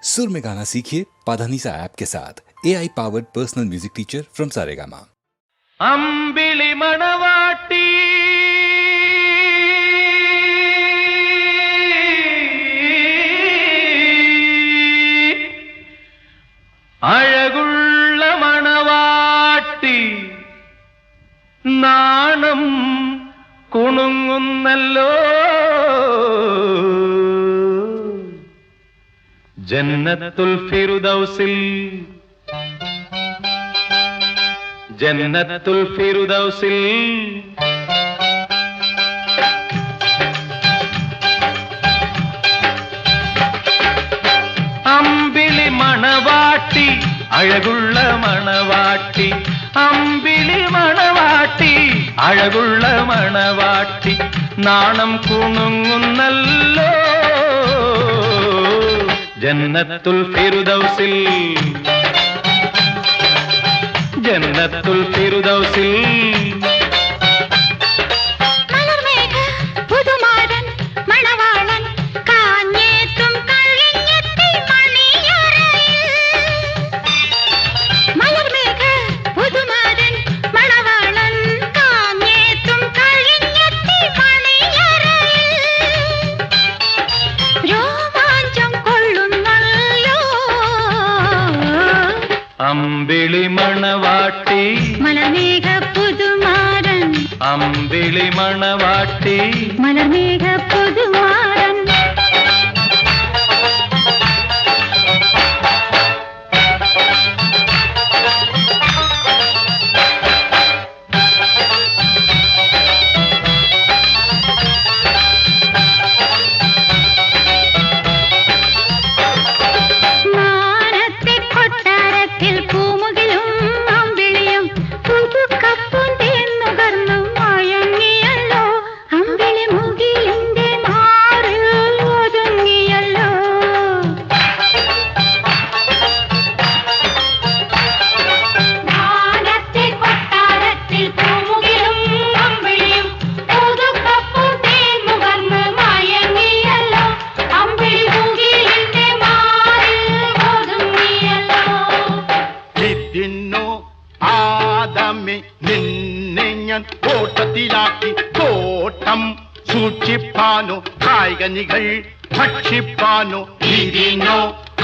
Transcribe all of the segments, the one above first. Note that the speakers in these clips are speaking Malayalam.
सुर में गाना सीखिए पाधानीसा ऐप के साथ AI powered personal music teacher from Saregama. अंबिली मनवाटी അഴകുള്ള മണവാട്ടി നാണം കുണുങ്ങുന്നല്ലോ ജന്നത്തുൽ ഫിർദൗസിൽ ജന്നത്തുൽ ഫിർദൗസിൽ അമ്പിളി മണവാട്ടി അഴകുള്ള മണവാട്ടി അമ്പിളി മണവാട്ടി അഴകുള്ള മണവാട്ടി നാണം കുണുങ്ങുന്നല്ലോ ജന്നത്തുൽ ഫിർദൗസിൽ ജന്നത്തുൽ ഫിർദൗസിൽ അമ്പിളി മണവാട്ടി മലർമേഘ പുതുമാരൻ അമ്പിളി മണവാട്ടി മലർമേഘ പുതുമാരൻ നിന്നെ ഞാൻ ഓട്ടത്തിലാക്കി തോട്ടം സൂക്ഷിപ്പാനോ കായികനികൾ ഭക്ഷിപ്പാനോ ഇതിനോ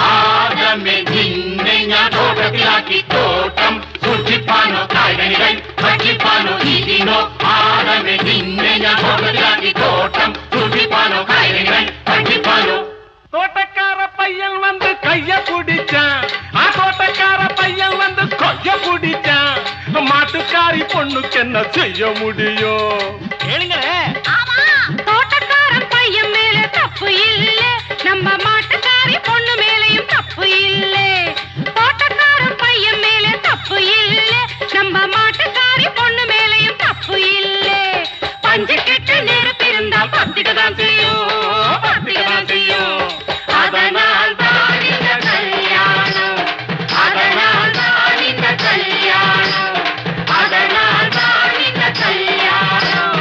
ആദമേ നിന്നെ ഞാൻ ഓട്ടത്തിലാക്കി തോട്ടം സൂക്ഷിപ്പാനോ കായികനികൾ ഭക്ഷിപ്പാനോ ഇതിനോ ആദമേ നിന്നെ ഞാൻ ഓട്ടത്തിലാക്കി തോട്ടം സൂക്ഷിപ്പാനോ കായികനികൾ ഭക്ഷിപ്പാനോ தோட்டக்கார பையன் வந்து கைய பிடிச்சான் ஆ தோட்டக்கார பையன் வந்து கொய்ய பிடிச்சான் மாட்டுக்காரி பொண்ணுக்கு என்ன செய்ய முடியும் கேளுங்களே ஆமா தோட்டக்காரன் பையன் மேல தப்பு இல்ல நம்ம மாட்டுக்காரி பொண்ணு மேலயும் தப்பு இல்ல தோட்டக்காரன் பையன் மேல தப்பு இல்ல நம்ம மாட்டுக்காரி பொண்ணு மேலயும் தப்பு இல்ல பஞ்சு கெட்ட நெருப்பு இருந்தா பத்திக்கதான் செய்யும் பத்திக்கதான் செய்யும் அதனால் தான் இந்த கல்யாணம் அதனால் தான் இந்த கல்யாணம் அதனால் தான் இந்த கல்யாணம்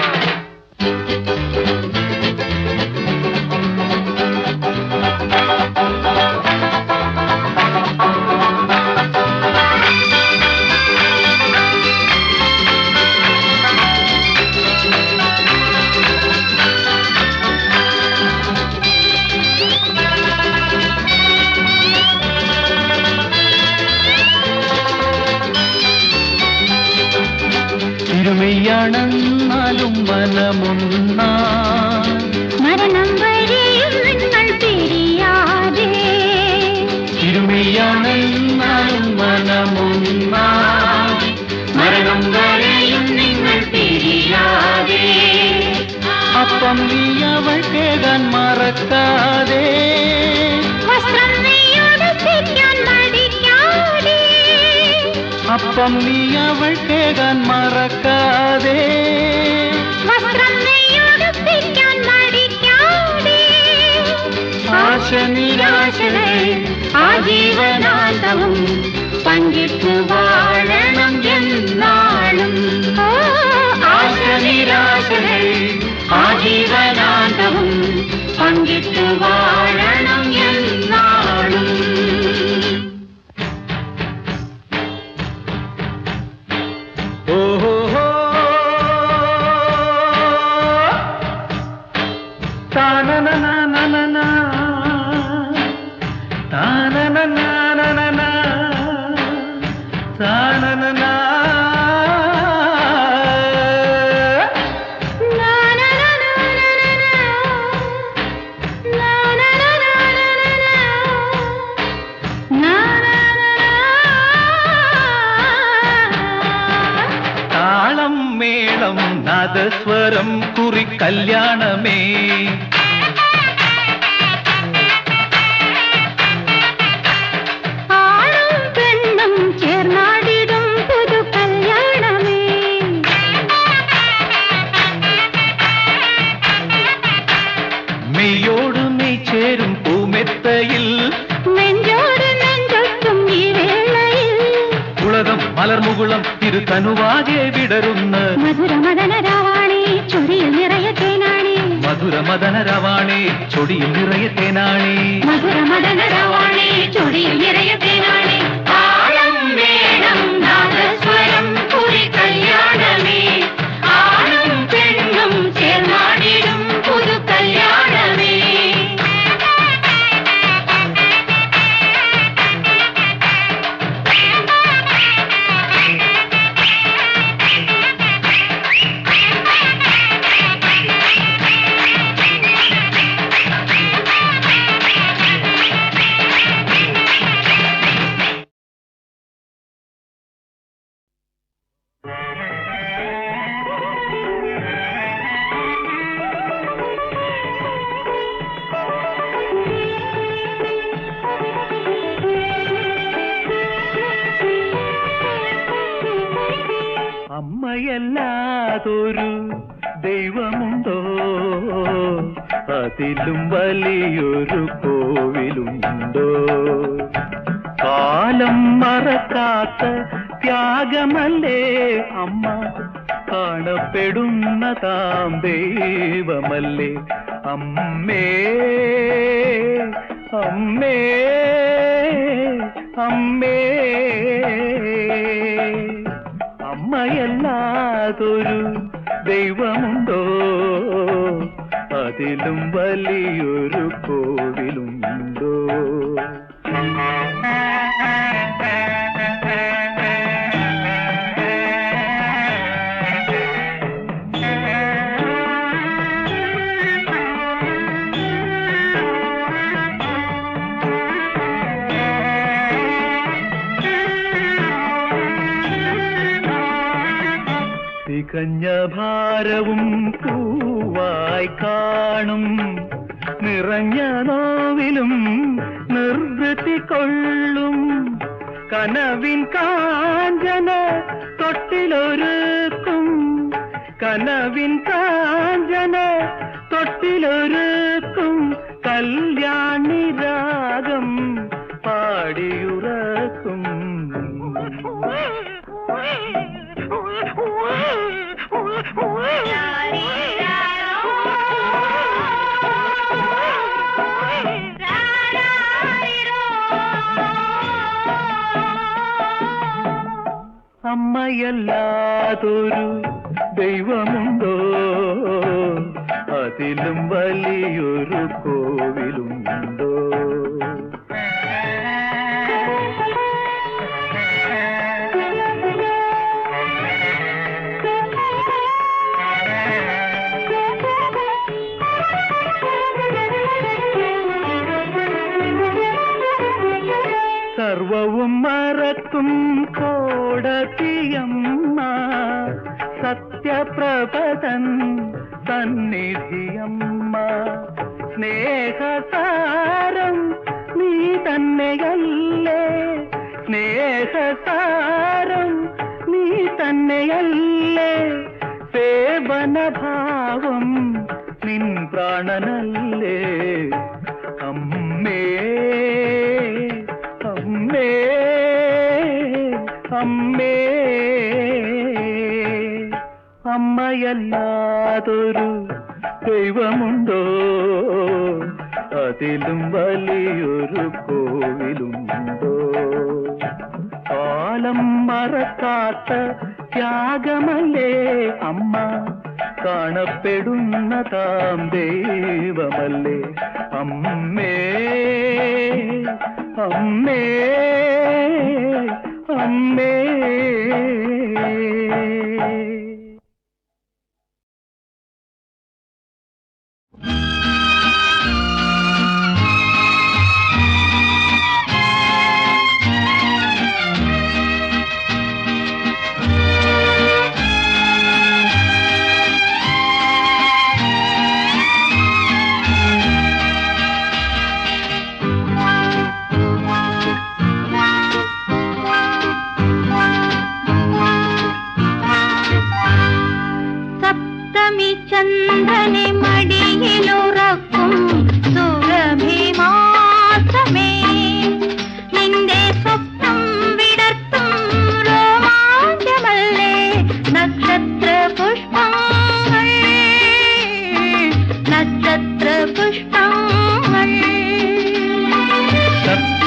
തിരുമയ്യാണെന്നാലും മനമൊന്നാ മരണം വരെയും നിങ്ങൾ പിരിയാതെ തിരുമയ്യാണെന്നാലും മനമൊന്നാ മരണം വരെയും നിങ്ങൾ പിരിയാതെ അപ്പം നീ അവൾ കേൾക്കാൻ മറക്കാതെ വസ്ത്രം നെയ്യൊടുപ്പിക്കാൻ മടിക്കാതെ അപ്പം നീ അവൾ കേൾക്കാൻ മറക്കാതെ വസ്ത്രം നെയ്യൊടുപ്പിക്കാൻ മടിക്കാതെ ആശ നിരാശകൾ ആജീവനാന്തവും പങ്കിട്ടു വാഴണം എന്നാളും ആശ നിരാശകൾ ആജീവനാന്തവും പങ്കിട്ടു വാഴണം എന്നാളും നാദസ്വരം കുറി കല്യാണമേ. ആണും പെണ്ണും ചേർന്നാടിടും പുതു കല്യാണമേ. മെയ്യോട് മെയ് ചേരും പൂമെത്തയിൽ നെഞ്ചോട് നെഞ്ചൊട്ടും ഈ വേളയിൽ ഉലകം മലർമുകുളം തിരുതനുവാകെ വിടരുന്ന മധുരമദനരാവാണി ചൊടിയിൽ നിറയെ തേനാണി. മധുരമദനരവാണി ചൊടിയിൽ നിറയെ തേനാണി. മധുരമദനരാവാണി ചൊടിയിൽ നിറയെ തേനാണി. താളം വേണം നാദസ്വരം കുറി കല്യാണമേ. ആണും പെണ്ണും ചേർന്നാടിടും പുതു കല്യാണമേ. അമ്മയല്ലാതൊരു ദൈവമുണ്ടോ, അതിലും വലിയൊരു കോവിലുണ്ടോ? കാലം മറക്കാത്ത ത്യാഗമല്ലേ അമ്മ, കാണപ്പെടുന്ന താം ദൈവമല്ലേ അമ്മേ. അമ്മേ അമ്മേ അമ്മയല്ലാതൊരു ദൈവമുണ്ടോ, അതിലും വലിയൊരു കോവിലുണ്ടോ? തികഞ്ഞ ഭാരവും പൂവായി കാണും, നിറഞ്ഞ നോവിലും നിർവൃത്തി കൊള്ളും. കനവിൻ കാഞ്ചന തൊട്ടിലൊരുക്കും, കനവിൻ കാഞ്ചന തൊട്ടിലൊരുക്കും. കല്യാണി രാഗം പാടിയുറക്കും. അമ്മയല്ലാതൊരു ദൈവമുണ്ടോ, അതിലും വലിയൊരു കോവിലുണ്ടോ? സർവവും മറക്കും കോടതിയമ്മ, സത്യപ്രഭതൻ സന്നിധിയമ്മ. സ്നേഹസാരം നീ തന്നെയല്ലേ, സ്നേഹസാരം നീ തന്നെയല്ലേ. സേവനഭാവം നിൻ പ്രാണനല്ലേ അമ്മേ. അമ്മേ അമ്മേ അമ്മയല്ലാതൊരു ദൈവമുണ്ടോ, അതിലും വലിയൊരു കോവിലുണ്ടോ? കാലം മറക്കാത്ത ത്യാഗമല്ലേ അമ്മ, കാണപ്പെടുന്ന താം ദൈവമല്ലേ അമ്മേ. അമ്മേ അമ്മേ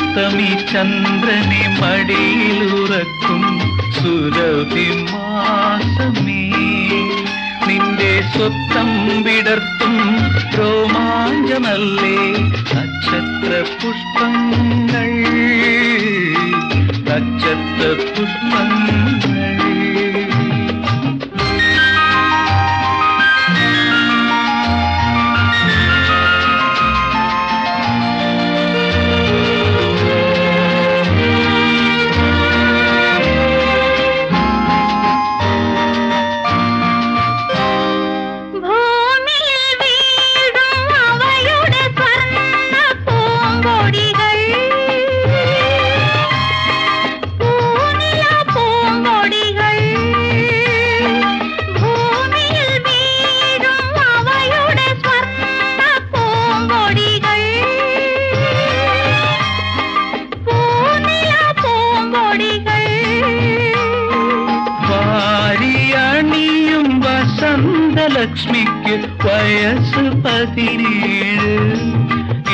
അസ്തമി ചന്ദ്രനെ മടിയിലുറക്കും സുരഭിമാസമേ, നിന്റെ സ്വപ്നം വിടർത്തും രോമാഞ്ചമല്ലേ നക്ഷത്ര പുഷ്പങ്ങൾ, നക്ഷത്ര പുഷ്പങ്ങൾ. ലക്ഷ്മിക്ക് വയസ്സ് 17,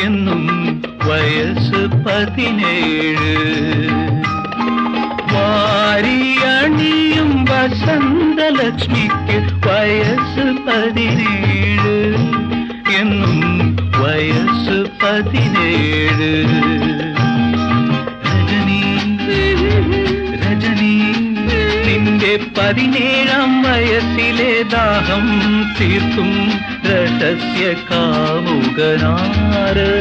എന്നും വയസ്സ് 17. വാരിയണിയും വസന്തലക്ഷ്മിക്ക് വയസ്സ് 17, എന്നും വയസ്സ് 17. രജനി രജനി നിന്റെ 17-ാം വയസ്സിലെ ദാഹം തീർക്കും രഹസ്യ കാമുകനാര്?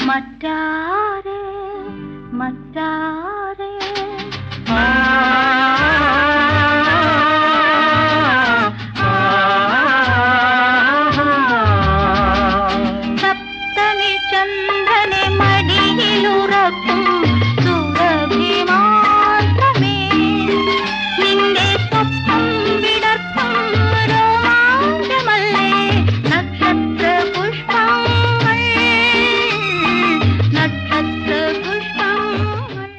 മറ്റാര് മറ്റാര് സപ്തമി ചന്ദ്രനെ മടിയിലുറക്കും സുരഭിമാസമേ, നിന്റെ സ്വപ്നം വിടർത്തും രോമാഞ്ചമല്ലേ നക്ഷത്ര പുഷ്പങ്ങൾ, നക്ഷത്ര പുഷ്പങ്ങൾ.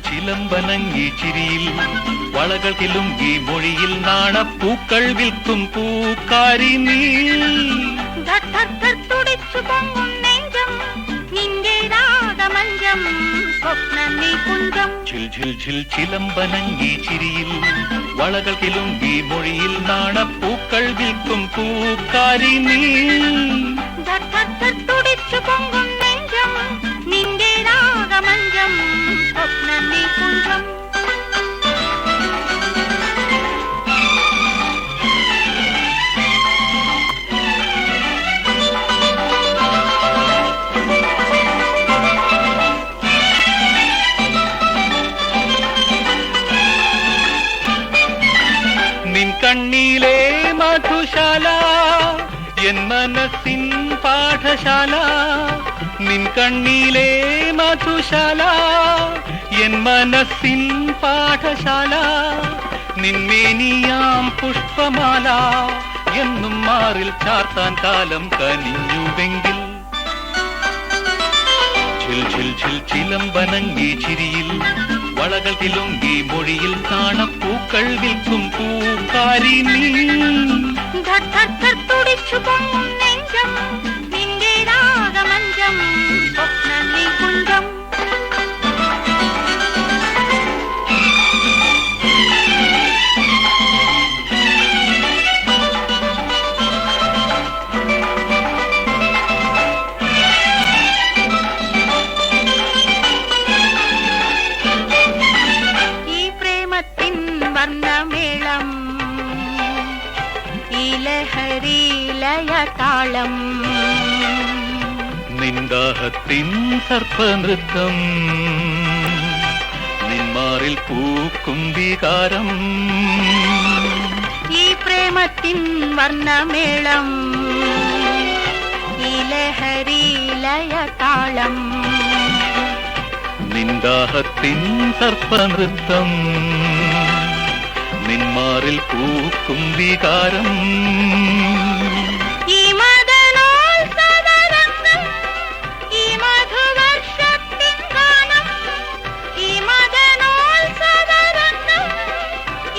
ചിലമ്പനങ്ങി ചിരിയിൽ വളകൾ കിലുങ്കി മൊഴിയിൽ നാണപ്പൂക്കൾ വിൽക്കും പൂക്കാരി നീ. തുടിച്ചു പൊങ്ങും നെഞ്ചം നിന്റെ രാഗമഞ്ചം സ്വപ്നമേ കുഞ്ചം. ഝിൽ ഝിൽ ഝിൽ ചിലമ്പനങ്ങി ചിരിയിൽ വളകൾ കിലുങ്കി മൊഴിയിൽ നാണപ്പൂക്കൾ വിൽക്കും പൂക്കാരി നീ. തുടിച്ചു പൊങ്ങും നെഞ്ചം നിന്റെ രാഗമഞ്ചം സ്വപ്നമേ കുഞ്ചം. നിൻ കണ്ണിലെ മധുശാല എൻ മനസ്സിൻ പാഠശാല. നിൻ കണ്ണിലെ മധുശാല എൻ മനസ്സിൻ പാഠശാല. നിന്മേനിയാം പുഷ്പമാല എന്നും മാറിൽ ചാർത്താൻ കാലം കനിഞ്ഞുവെങ്കിൽ. ഝിൽ ഝിൽ ഝിൽ ചിലമ്പനങ്ങി ചിരിയിൽ വളകൾ കിലുങ്കി മൊഴിയിൽ കാണപ്പൂക്കൾ വിൽക്കും പൂക്കാരി നീ. തുടിച്ചു പൊങ്ങും നെഞ്ചം നിന്റെ രാഗമഞ്ചം സ്വപ്നമേ കുഞ്ചം. ഈ പ്രേമത്തിൻ വർണ്ണമേളം ഈ ലഹരിലയതാളം നിന്ദാഹത്തിൻ സർപ്പനൃത്തം നിന്മാറിൽ പൂക്കും വികാരം. ഈ പ്രേമത്തിൻ വർണ്ണമേളം ഈ ലഹരിലയതാളം നിന്ദാഹത്തിൻ സർപ്പനൃത്തം നിന്മാറിൽ പൂക്കും വികാരം ഈ മദനോത്സവരംഗം, ഈ മധുവർഷത്തിൻ ഗാനം, ഈ മദനോത്സവരംഗം,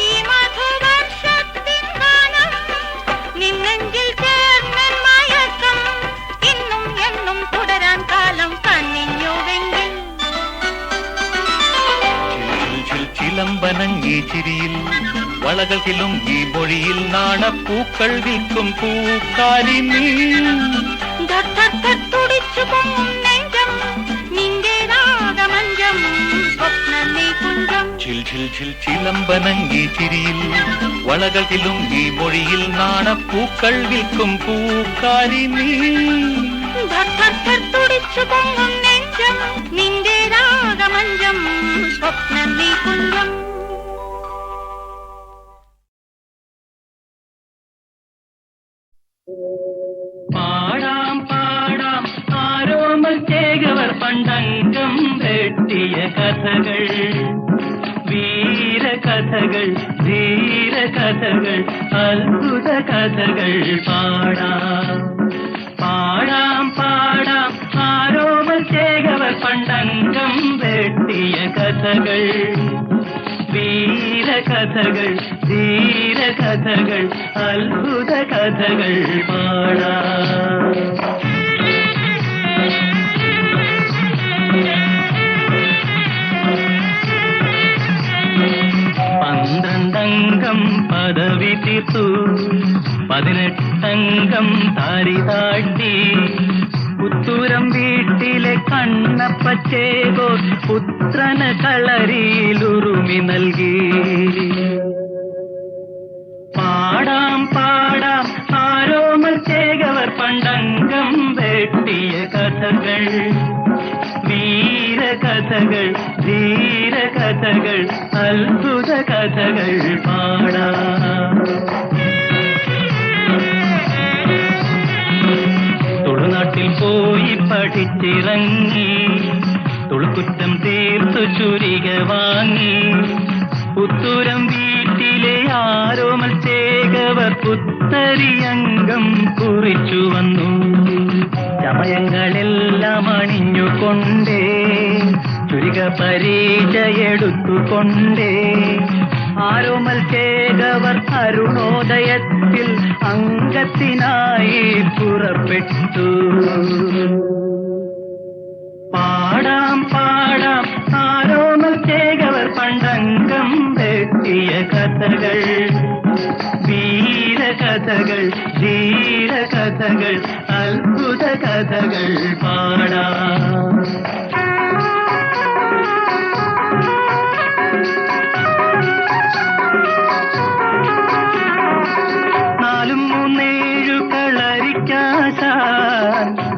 ഈ മധുവർഷത്തിൻ ഗാനം, നിന്നെങ്കിൽ ചേർന്നൻ മയക്കം ഇന്നും എന്നും തുടരാൻ കാലം കന്നിഞ്ഞുവെങ്കിൽ. ചിലമ്പനങ്ങി ചിരിയിൽ വളകൾ കിലുങ്കി മൊഴിയിൽ നാണപ്പൂക്കൾ വിൽക്കും പൂക്കാരി നീ. തുടിച്ചു പൊങ്ങും നെഞ്ചം നിന്റെ രാഗമഞ്ചം സ്വപ്ന നീ കുഞ്ചം. ഝിൽ ഝിൽ ഝിൽ ചിലമ്പനങ്ങി ചിരിയിൽ വളകൾ കിലുങ്കി മൊഴിയിൽ നാണപ്പൂക്കൾ വിൽക്കും പൂക്കാരി നീ. തുടിച്ചു പൊങ്ങും നെഞ്ചം നിന്റെ രാഗമഞ്ചം സ്വപ്ന നീ കുഞ്ചം. പാടാം പാടാം ആരോമൽ ചേകവർ പണ്ടംഗം വെട്ടിയ കഥകൾ, വീരകഥകൾ, ധീരകഥകൾ, അത്ഭുത കഥകൾ പാടാം. പാടാം പാടാം ആരോമൽ ചേകവർ പണ്ടംഗം വെട്ടിയ കഥകൾ, വീരകഥകൾ, ധീരകഥകൾ, അത്ഭുത കഥകൾ പാടാം. പന്ത്രണ്ടംഗം പദവി തീർത്തു, 18 താരി താട്ടി, പുത്തൂരം വീട്ടിലെ കണ്ണപ്പച്ചേകോ പുത്രന കളരിയിലുറുമി നൽകി. പാടാം പാടാം ആരോമൽ ചേകവർ പണ്ടംഗം വെട്ടിയ കഥകൾ, വീരകഥകൾ, ധീരകഥകൾ, അത്ഭുത കഥകൾ പാടാം. തുളുനാട്ടിൽ പോയി പഠിച്ചിറങ്ങി, തുളുക്കുറ്റം തീർത്തു ചുരിക വാങ്ങി, പുത്തൂരം വീട്ടിലെ ആരോമൽ ചേകവർ പുത്തരിയംഗം കുറിച്ചു വന്നു. ചമയങ്ങളെല്ലാം അണിഞ്ഞുകൊണ്ടേ, ചുരിക പരിചയെടുത്തുകൊണ്ടേ, ആരോമൽ ചേകവർ അരുണോദയത്തിൽ അംഗത്തിനായി പുറപ്പെട്ടു. പാടാം പാടാം ആരോമൽ ചേകവർ പണ്ടംഗം വെട്ടിയ കഥകൾ, വീരകഥകൾ, ധീരകഥകൾ, അത്ഭുത കഥകൾ പാടാം.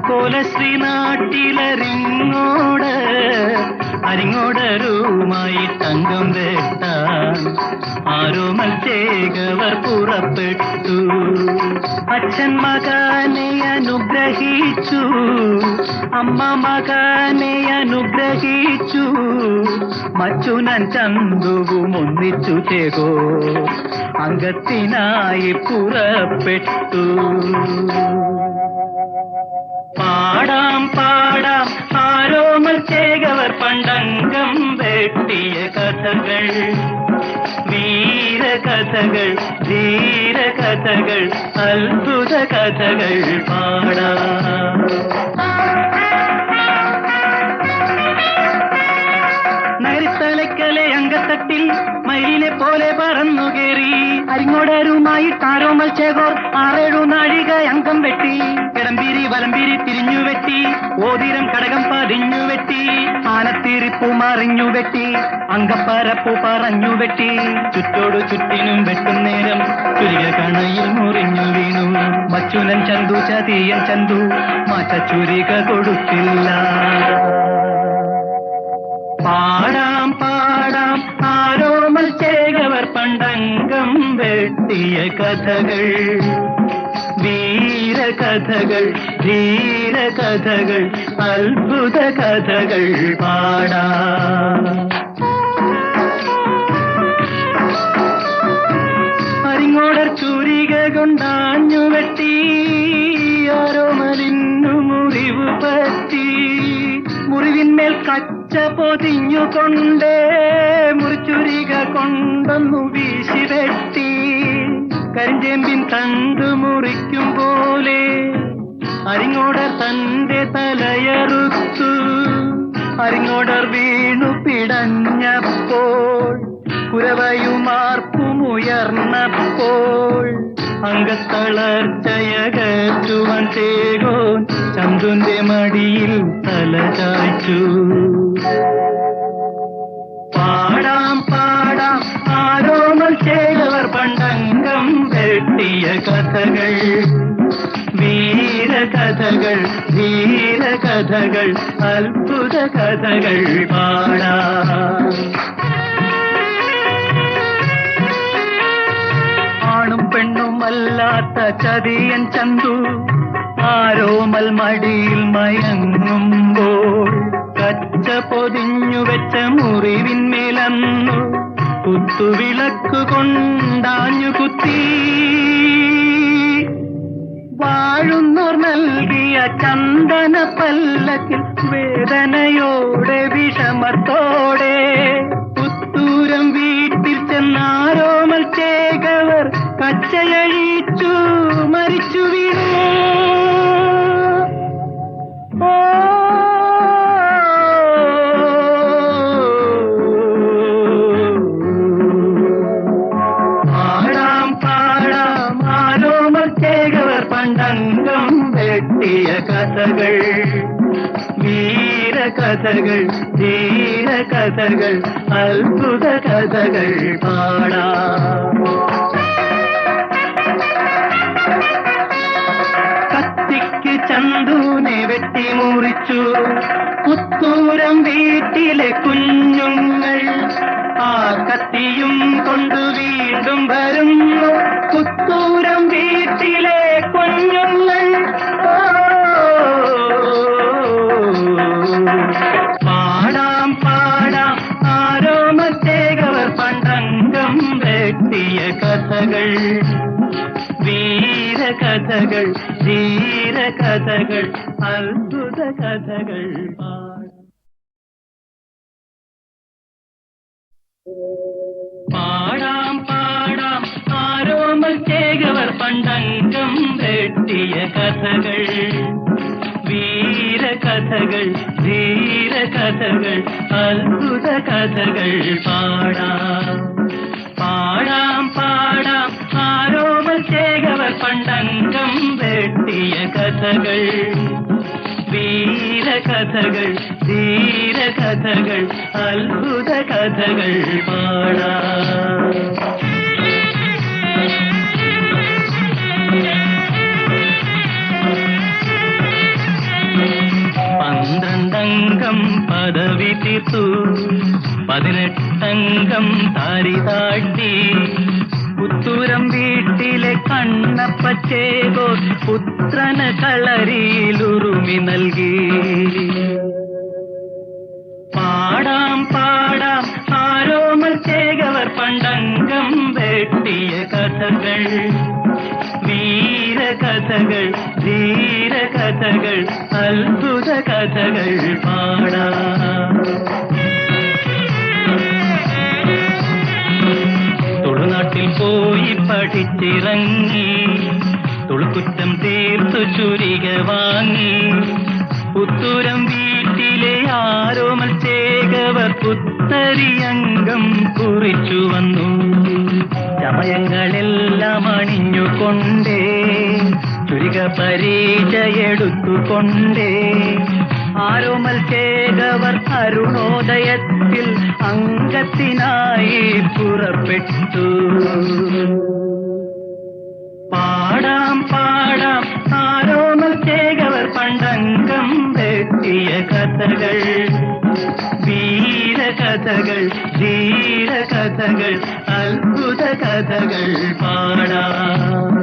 കോലശ്രീ നാട്ടിലരിങ്ങോട് അരിങ്ങോടരുമായി തങ്കം വെട്ടാൻ ആരോമൽ ചേകവർ പുറപ്പെട്ടു. അച്ഛൻ മകനെ അനുഗ്രഹിച്ചു, അമ്മ മകനെ അനുഗ്രഹിച്ചു, മച്ചുനൻ ചന്തുവും ഒന്നിച്ചു ചേകോ അംഗത്തിനായി പുറപ്പെട്ടു. പാടാം പാടാം ആരോമൽ ചേകവർ പണ്ടംഗം വെട്ടിയ കഥകൾ, വീരകഥകൾ, ധീരകഥകൾ, അത്ഭുത കഥകൾ പാടാം. നരിത്തലക്കലെ അങ്കത്തട്ടിൽ മയിലിനെ പോലെ പറന്നു കയറി, അരിങ്ങോടരുമായി ആരോമൽ ചേകോർ 6-7 നാഴിക അംഗം വെട്ടി. കിടമ്പിരി വലമ്പിരി തിരിഞ്ഞു വെട്ടി, ഓതിരം കടകം പതിഞ്ഞു വെട്ടി, ആനത്തിരിപ്പു മറിഞ്ഞു വെട്ടി, അങ്കപ്പരപ്പു പറഞ്ഞു വെട്ടി. ചുറ്റോടു ചുറ്റിനും വെട്ടും നേരം ചുരിക കണയിൽ മുറിഞ്ഞു വീണു. മച്ചുനൻ ചന്തു ചതിയൻ ചന്തു മാറ്റ ചുരിക കൊടുത്തില്ല. പാടാം പാടാം ആരോമൽ ചേകവർ പണ്ടംഗം വെട്ടിയ കഥകൾ, വീരകഥകൾ, ധീരകഥകൾ, അത്ഭുത കഥകൾ പാടാം. അറിഞ്ഞുകൊണ്ടേ മുറിച്ചുരിക കൊണ്ടൊന്നു വീശി വെട്ടി കരിഞ്ചേമ്പിൻ തണ്ടു മുറിക്കും പോലെ അരിങ്ങോടർ തന്റെ തലയറുത്തു. അരിങ്ങോടർ വീണു പിടഞ്ഞപ്പോൾ കുരവയുമാർപ്പുമുയർന്നപ്പോൾ അംഗത്തളർച്ചയകറ്റുവൻ ചേകോൻ ചന്തുന്റെ മടിയിൽ തല ചായ്ച്ചു. പാടാം പാടാം ആരോമൽ ചേകവർ പണ്ടംഗം വെട്ടിയ കഥകൾ, വീരകഥകൾ, ധീരകഥകൾ, അത്ഭുത കഥകൾ പാടാം. ആണും പെണ്ണുമല്ലാത്ത ചതിയൻ ചന്തു ആരോമൽ മടിയിൽ മയങ്ങുമ്പോൾ കച്ച പൊതിഞ്ഞു വെച്ച മുറിവിന്മേലന്നു കുത്തുവിളക്കു കൊണ്ടാഞ്ഞു കുത്തി. വാഴുന്നോർ നൽകിയ ചന്ദന പല്ലക്കിൽ വേദനയോടെ വിഷമത്തോടെ പുത്തൂരം വീട്ടിൽ ചെന്നാരോമൽ ചേകവർ കച്ചയഴിച്ചു മരിച്ചു വീണു. പാടാം പാടാം ആരോമൽ ചേകവർ പണ്ടംഗം വെട്ടിയ കഥകൾ, വീരകഥകൾ, ധീരകഥകൾ, അത്ഭുത കഥകൾ പാടാം. കത്തിക്ക് ചന്ദൂനെ വെട്ടി മുറിച്ചു പുത്തൂരം വീട്ടിലെ കുഞ്ഞുങ്ങൾ. ആ കത്തിയും കൊണ്ടു വീണ്ടും വരുന്നു പുത്തൂരം വീട്ടിലെ കുഞ്ഞുങ്ങൾ. പാടാം പാടാം ആരോമൽ ചേകവർ പണ്ടംഗം വെട്ടിയ കഥകൾ, വീരകഥകൾ, ധീരകഥകൾ, അത്ഭുത കഥകൾ പാടാം. പാടാം പാടാം ആരോമൽ ചേകവർ പണ്ടംഗം വെട്ടിയ കഥകൾ, വീരകഥകൾ, ധീരകഥകൾ, അത്ഭുത കഥകൾ പാടാം. പാടാം പാടാം ആരോമൽ ചേകവർ പണ്ടംഗം വെട്ടിയ കഥകൾ, വീരകഥകൾ, ധീരകഥകൾ, അത്ഭുത കഥകൾ പാടാം. പന്ത്രണ്ടംഗം പദവി തീർത്തു 18 താരി താഴ്ത്തി പുത്തൂരം വീട്ടിലെ കണ്ണപ്പച്ചേകോ പുത്രന് കളരിയിലുറുമി നൽകി. പാടാം പാടാം ആരോമൽ ചേകവർ പണ്ടംഗം വെട്ടിയ കഥകൾ, വീരകഥകൾ, ധീരകഥകൾ, അത്ഭുത കഥകൾ പാടാം. തുളുനാട്ടിൽ പോയി പഠിച്ചിറങ്ങി തുളുക്കുറ്റം തീർത്തു ചുരിക വാങ്ങി പുത്തൂരം വീട്ടിലെ ആരോമൽ ചേകവർ പുത്തരിയംഗം കുറിച്ചു വന്നു. ചമയങ്ങളെല്ലാം അണിഞ്ഞുകൊണ്ടേ ചുരിക പരിചയെടുത്തുകൊണ്ടേ ആരോമൽ ചേകവർ അരുണോദയത്തിൽ അംഗത്തിനായി പുറപ്പെട്ടു. പാടാം പാടാം ആരോമൽ ചേകവർ പണ്ടംഗം വെട്ടിയ കഥകൾ, വീരകഥകൾ, ധീരകഥകൾ, അത്ഭുത കഥകൾ പാടാം.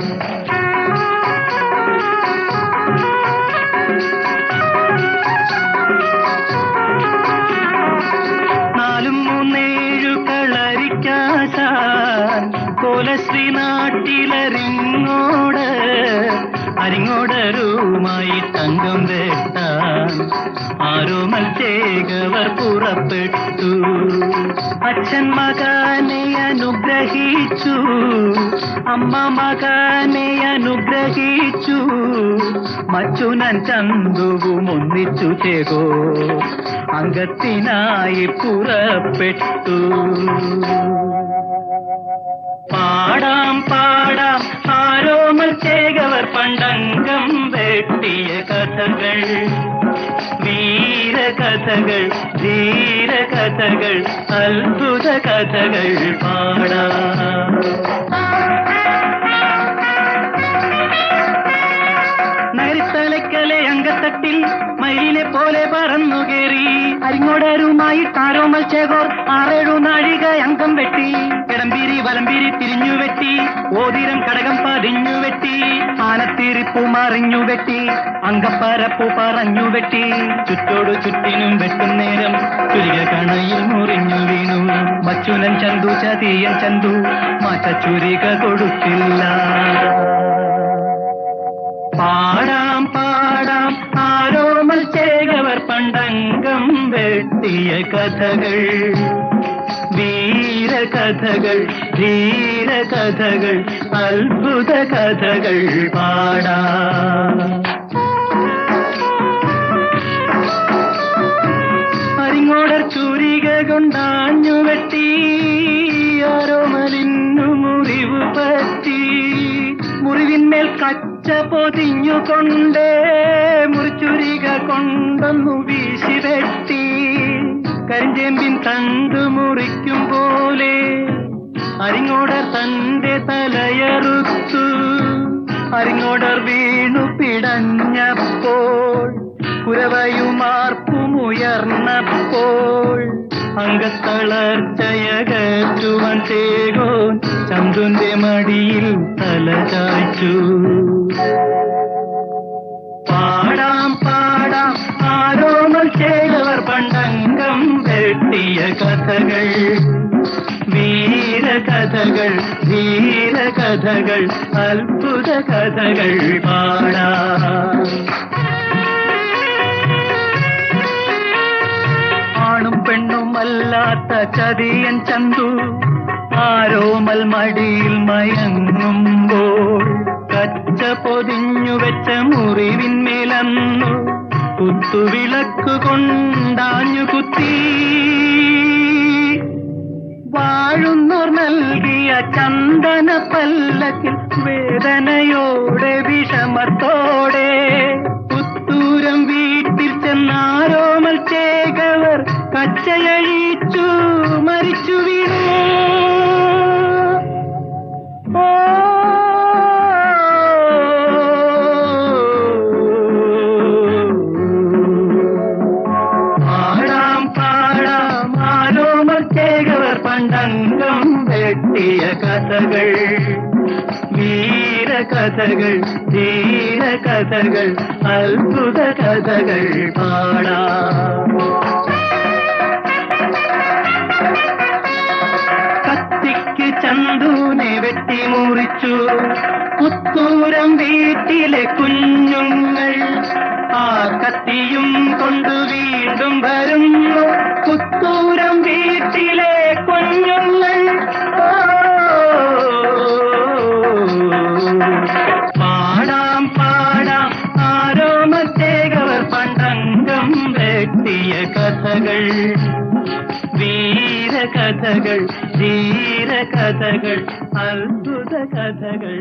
കോലശ്രീ നാട്ടിലറിങ്ങോട് അരിങ്ങോടരുമായി തങ്കം വെട്ടാൻ ആരോമൽ ചേകവർ പുറപ്പെട്ടു. അച്ഛൻ മകനെ അനുഗ്രഹിച്ചു, അമ്മ മകനെ അനുഗ്രഹിച്ചു, മച്ചുനൻ ചന്തുവും ഒന്നിച്ചു ചേകോ അംഗത്തിനായി പുറപ്പെട്ടു. പാടാം പാടാം ആരോമൽ ചേകവർ പണ്ടംഗം വെട്ടിയ കഥകൾ, വീരകഥകൾ, ധീരകഥകൾ, അത്ഭുത കഥകൾ പാടാം. നരിത്തലയ്ക്കലെ അങ്കത്തട്ടിൽ മയിലിനെ പോലെ പറന്നു കയറി അരിങ്ങോടരുമായി താരോമൽ ചേകോർ 6-7 നാഴിക അംഗം വെട്ടി. കിടമ്പീരി വലമ്പീരി തിരിഞ്ഞു വെട്ടി, ഓതിരം കടകം പതിഞ്ഞു വെട്ടി, ആനത്തിരിപ്പു മറിഞ്ഞു വെട്ടി, അങ്കപ്പരപ്പു പറഞ്ഞു വെട്ടി. ചുറ്റോടു ചുറ്റിനും വെട്ടും നേരം ചുരിക കണയിൽ മുറിഞ്ഞു വീണു. മച്ചുനൻ ചന്തു ചതിയൻ ചന്തു മാറ്റ ചുരിക കൊടുത്തില്ല. പാടാം പാടാം ആരോമൽ ചേകവർ പണ്ടംഗം വെട്ടിയ കഥകൾ, വീരകഥകൾ, ധീരകഥകൾ, അത്ഭുത കഥകൾ പാടാം. അരിങ്ങോടർ ചുരിക കൊണ്ടാഞ്ഞു വെട്ടി, ആരോമലിന്നു മുറിവ് പറ്റി. മുറിവിന്മേൽ കച്ച പൊതിഞ്ഞുകൊണ്ട് മുറിച്ചുരിക കൊണ്ടൊന്നു വീശി വെട്ടി. കരിഞ്ചേമ്പിൻ തണ്ടു മുറിക്കും പോലെ അരിങ്ങോടർ തന്റെ തലയറുത്തു. അരിങ്ങോടർ വീണു പിടഞ്ഞപ്പോൾ കുരവയുമാർപ്പുമുയർന്നപ്പോൾ അംഗത്തളർച്ചയകറ്റുവാൻ ചേകോൻ ചന്തുന്റെ മടിയിൽ തല ചായ്ച്ചു. പാടാം പാടാം ആരോമൽ ചേകവർ പണ്ടംഗം വെട്ടിയ കഥകൾ, വീരകഥകൾ, ധീരകഥകൾ, അത്ഭുത കഥകൾ പാടാം. ആണും പെണ്ണുമല്ലാത്ത ചതിയൻ ചന്തു ആരോമൽ മടിയിൽ മയങ്ങുമ്പോൾ കച്ച പൊതിഞ്ഞു വെച്ച മുറിവിന്മേലന്നു കുത്തുവിളക്കു കൊണ്ടാഞ്ഞു കുത്തി. വാഴുന്നോർ നൽകിയ ചന്ദന പല്ലക്കിൽ വേദനയോടെ വിഷമത്തോടെ പുത്തൂരം വീട്ടിൽ ചെന്നാരോമൽ ചേകവർ കച്ചയഴിച്ചു മരിച്ചു വീണു. പാടാം പാടാം ആരോമൽ ചേകവർ പണ്ടംഗം വെട്ടിയ കഥകൾ, വീരകഥകൾ, ധീരകഥകൾ, അത്ഭുത കഥകൾ പാടാം. കത്തിക്ക് ചന്തുനെ വെട്ടി മുറിച്ചു പുത്തൂരം വീട്ടിലെ കുഞ്ഞുങ്ങൾ. ആ കത്തിയും കൊണ്ടു വീണ്ടും വരുന്നു പുത്തൂരം വീട്ടിലെ കുഞ്ഞുങ്ങൾ. പാടാം പാടാം ആരോമൽ ചേകവർ പണ്ടംഗം വെട്ടിയ കഥകൾ, വീരകഥകൾ, ധീരകഥകൾ, അത്ഭുത കഥകൾ.